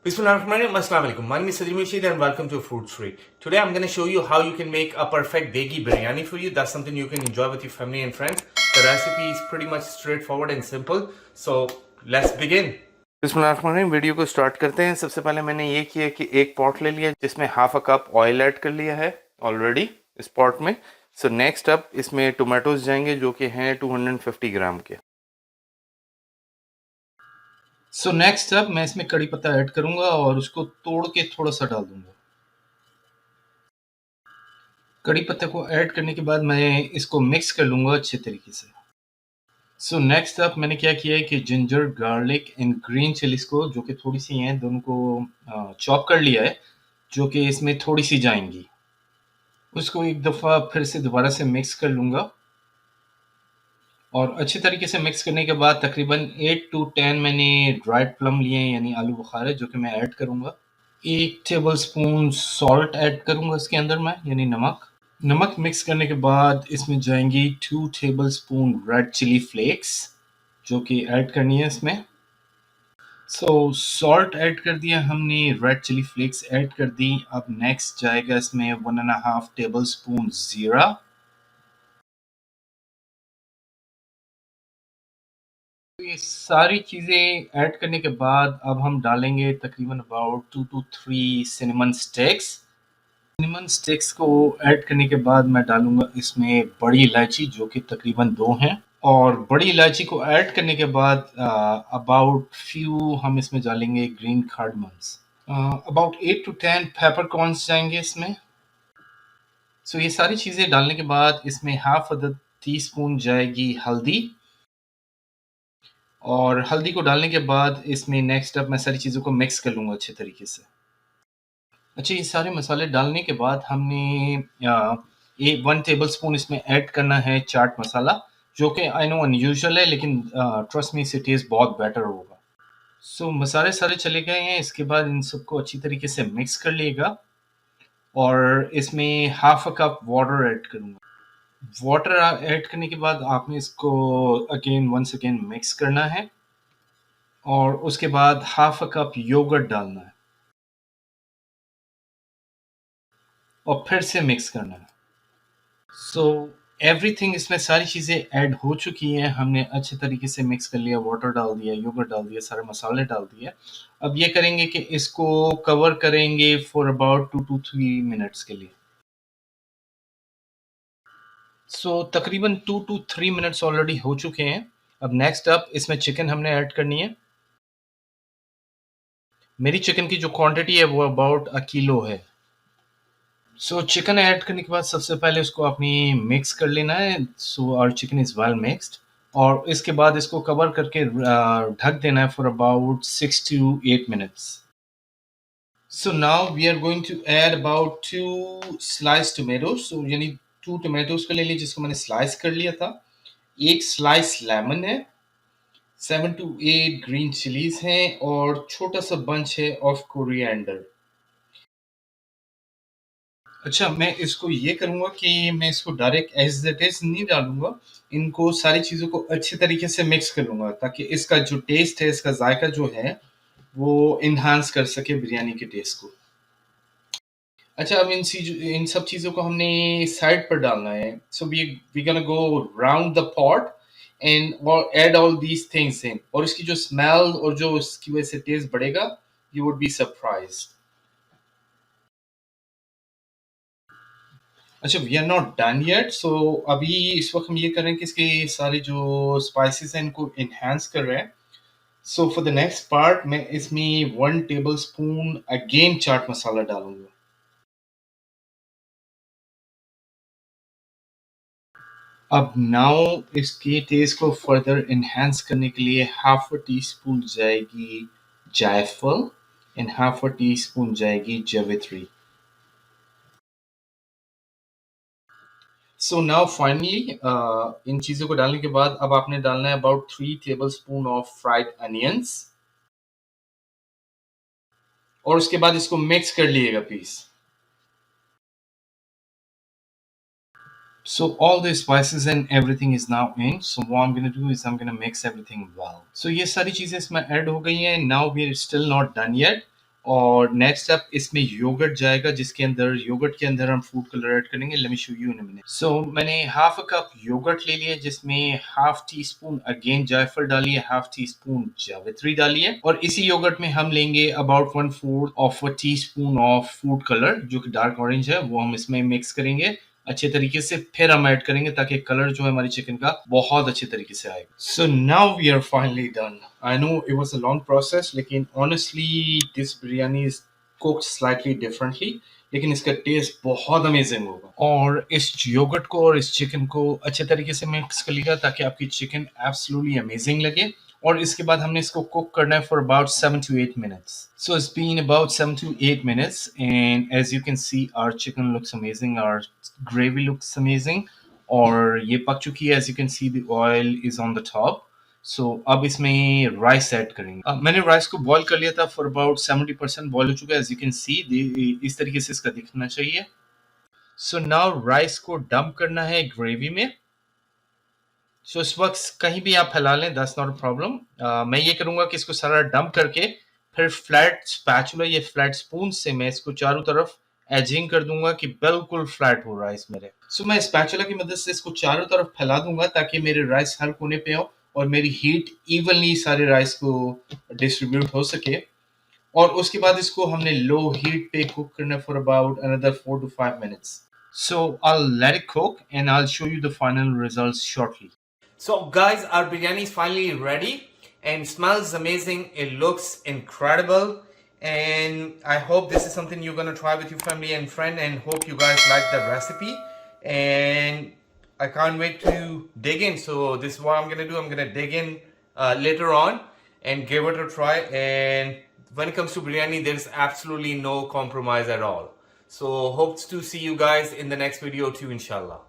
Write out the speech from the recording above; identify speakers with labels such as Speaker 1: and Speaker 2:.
Speaker 1: Bismillahirrahmanirrahim. Assalamu alaikum. My name is Sajid Murshid and welcome to Food Street. Today I'm going to show you how you can make a perfect Degi biryani for you. That's something you can enjoy with your family and friends. The recipe is pretty much straightforward and simple. So let's begin. बिस्मिल्लाहिर्रहमानिर्रहीम। Video को start करते हैं। सबसे पहले मैंने ये किया कि एक पॉट ले लिया जिसमें half a cup oil add कर लिया है ऑलरेडी इस पॉट में। सो नेक्स्ट अप इसमें टोमेटोज जाएंगे जो कि हैं 250 ग्राम के। सो नेक्स्ट अब मैं इसमें कड़ी पत्ता ऐड करूंगा और उसको तोड़ के थोड़ा सा डाल दूंगा। कड़ी पत्ते को ऐड करने के बाद मैं इसको मिक्स कर लूंगा अच्छे तरीके से। सो नेक्स्ट अब मैंने क्या किया है कि ginger, garlic and green chillies को, जो कि थोड़ी सी हैं, दोनों को चॉप कर लिया है, जो कि इसमें थोड़ी सी जाएंगी। उसको एक दफ़ा फिर से दोबारा से मिक्स कर लूंगा और अच्छे तरीके से मिक्स करने के बाद तकरीबन 8 to 10 मैंने ड्राइड प्लम लिए हैं, यानी आलू बुखारे, जो कि मैं ऐड करूंगा। 1 टेबलस्पून सॉल्ट ऐड करूंगा इसके अंदर मैं, यानी नमक। नमक मिक्स करने के बाद इसमें जाएंगी 2 टेबलस्पून रेड चिली फ्लेक्स, जो कि ऐड करनी है इसमें। सो सॉल्ट ऐड कर दिया हमने, रेड चिली फ्लेक्स ऐड कर दी। अब नेक्स्ट जाएगा इसमें 1.5 टेबलस्पून जीरा। ये सारी चीज़ें ऐड करने के बाद अब हम डालेंगे तकरीबन about 2 to 3 cinnamon sticks. Cinnamon sticks को ऐड करने के बाद मैं डालूंगा इसमें बड़ी इलायची, जो कि तकरीबन 2 हैं। और बड़ी इलायची को ऐड करने के बाद अबाउट फ्यू हम इसमें डालेंगे ग्रीन कार्डमम्स। अबाउट 8 to 10 पेपरकॉर्न्स जाएंगे इसमें। सो ये सारी चीज़ें डालने के बाद इसमें हाफ टी स्पून जाएगी हल्दी, और हल्दी को डालने के बाद इसमें नेक्स्ट अब मैं सारी चीज़ों को मिक्स कर लूँगा अच्छे तरीके से। अच्छा, ये सारे मसाले डालने के बाद हमने 1 टेबलस्पून इसमें ऐड करना है चाट मसाला, जो कि आई नो अनयूजुअल है, लेकिन ट्रस्ट मी इससे टेस्ट बहुत बेटर होगा। सो मसाले सारे चले गए हैं। इसके बाद इन सबको अच्छी तरीके से मिक्स कर लिएगा और इसमें half a cup water add करूँगा। वाटर ऐड करने के बाद आपने इसको वंस अगेन मिक्स करना है और उसके बाद हाफ अ कप योगर्ट डालना है और फिर से मिक्स करना है। सो एवरीथिंग, इसमें सारी चीज़ें ऐड हो चुकी हैं। हमने अच्छे तरीके से मिक्स कर लिया, वाटर डाल दिया, योगर्ट डाल दिया, सारे मसाले डाल दिए। अब ये करेंगे कि इसको कवर करेंगे फॉर अबाउट 2 to 3 मिनट्स के लिए। सो तकरीबन 2 to 3 मिनट्स ऑलरेडी हो चुके हैं। अब नेक्स्ट अप इसमें चिकन हमने ऐड करनी है। मेरी चिकन की जो क्वांटिटी है वो अबाउट 1 किलो है। सो चिकन ऐड करने के बाद सबसे पहले उसको अपनी मिक्स कर लेना है। So our chicken is well mixed, और इसके बाद इसको कवर करके ढक देना है for about 6 to 8 minutes. So now we are going to add about 2 slice tomatoes. So यानी 2 टोमेटोज को ले लीजिए जिसको मैंने स्लाइस कर लिया था। 1 स्लाइस लेमन है, 7 to 8 ग्रीन चिलीज हैं और छोटा सा बंच है ऑफ कोरिएंडर। अच्छा, मैं इसको ये करूँगा कि मैं इसको डायरेक्ट एज़ इट इज़ नहीं डालूँगा। इनको सारी चीज़ों को अच्छे तरीके से मिक्स कर लूँगा ताकि इसका जो टेस्ट है, इसका ज़ायका जो है, वो एनहांस कर सके बिरयानी के टेस्ट को। अच्छा, अब इन सब चीज़ों को हमने साइड पर डालना है। So we gonna go round the pot and और add all these things in, और इसकी जो स्मेल और जो इसकी वजह से टेस्ट बढ़ेगा, यू वुड बी सरप्राइज्ड। अच्छा, we are not done yet. So अभी इस वक्त हम ये कर रहे हैं कि इसके सारे जो स्पाइसेस हैं इनको इन्हांस कर रहे हैं। So for the next part मैं इसमें 1 table spoon again chaat masala डालूंगा। अब नाउ इसके टेस्ट को फर्दर इन्हांस करने के लिए हाफ अ टी स्पून जाएगी जायफल and half a tea spoon जाएगी जावित्री। सो नाउ फाइनली इन चीज़ों को डालने के बाद अब आपने डालना है about 3 table spoon of fried onions, और उसके बाद इसको मिक्स कर लिएगा please. So all the spices and everything is now in. So what I'm gonna do is I'm gonna mix everything well. So ये सारी चीजें इसमें ऐड हो गई हैं. Now we're still not done yet. और नेक्स्ट स्टेप इसमें yogurt जाएगा, जिसके अंदर योगर्ट के अंदर हम फूड कलर ऐड करेंगे। Let me show you in a minute. So मैंने हाफ अ कप योगर्ट ले लिया, जिसमें हाफ टी स्पून अगेन जायफल डाली है, हाफ टी स्पून जावित्री डाली है, और इसी योगर्ट में हम लेंगे about 1/4 of a tea spoon of food colour जो कि डार्क ऑरेंज है, वो हम इसमें मिक्स करेंगे अच्छे तरीके से। फिर हम ऐड करेंगे ताकि कलर जो है हमारी चिकन का बहुत अच्छे तरीके से आएगा। So now we are finally done. I know it was a long process, लेकिन honestly this biryani is cooked slightly differently, लेकिन इसका टेस्ट बहुत अमेजिंग होगा। और इस योगर्ट को और इस चिकन को अच्छे तरीके से मिक्स कर लिया ताकि आपकी चिकन एब्सोल्युटली अमेजिंग लगे। और इसके बाद हमने इसको कुक करना है for about 7 to 8 minutes. So it's been about 7 to 8 minutes, and as you can see, our chicken looks amazing, our gravy looks amazing, और ये पक चुकी है। As you can see, the oil is on the top. So अब इसमें rice add करेंगे। मैंने rice को बॉईल कर लिया था फॉर अबाउट 70% बॉईल हो चुका है। As you can see, इस तरीके से इसका दिखना चाहिए। So now राइस को डंप करना है ग्रेवी में। सो इस वक्त कहीं भी आप फैला लें, दैट्स नॉट अ प्रॉब्लम। मैं ये करूंगा कि इसको सारा डंप करके फिर फ्लैट स्पैचुला या फ्लैट स्पून से मैं इसको चारों तरफ एजिंग कर दूंगा कि बिल्कुल फ्लैट हो राइस मेरे। सो मैं स्पैचुला की मदद से इसको चारों तरफ फैला दूंगा ताकि मेरे राइस हर कोने पे हो और मेरी हीट इवनली सारे राइस को डिस्ट्रीब्यूट हो सके। और उसके बाद इसको हमने लो हीट पे कुक करना for about another 4 to 5 minutes. So I'll let it cook and I'll show you the final results shortly. So guys, our biryani is finally ready and smells amazing. It looks incredible, and I hope this is something you're gonna try with your family and friend, and hope you guys like the recipe. And I can't wait to dig in. So this is what I'm gonna do. I'm gonna dig in later on and give it a try. And when it comes to biryani, there's absolutely no compromise at all. So hopes to see you guys in the next video too, inshallah.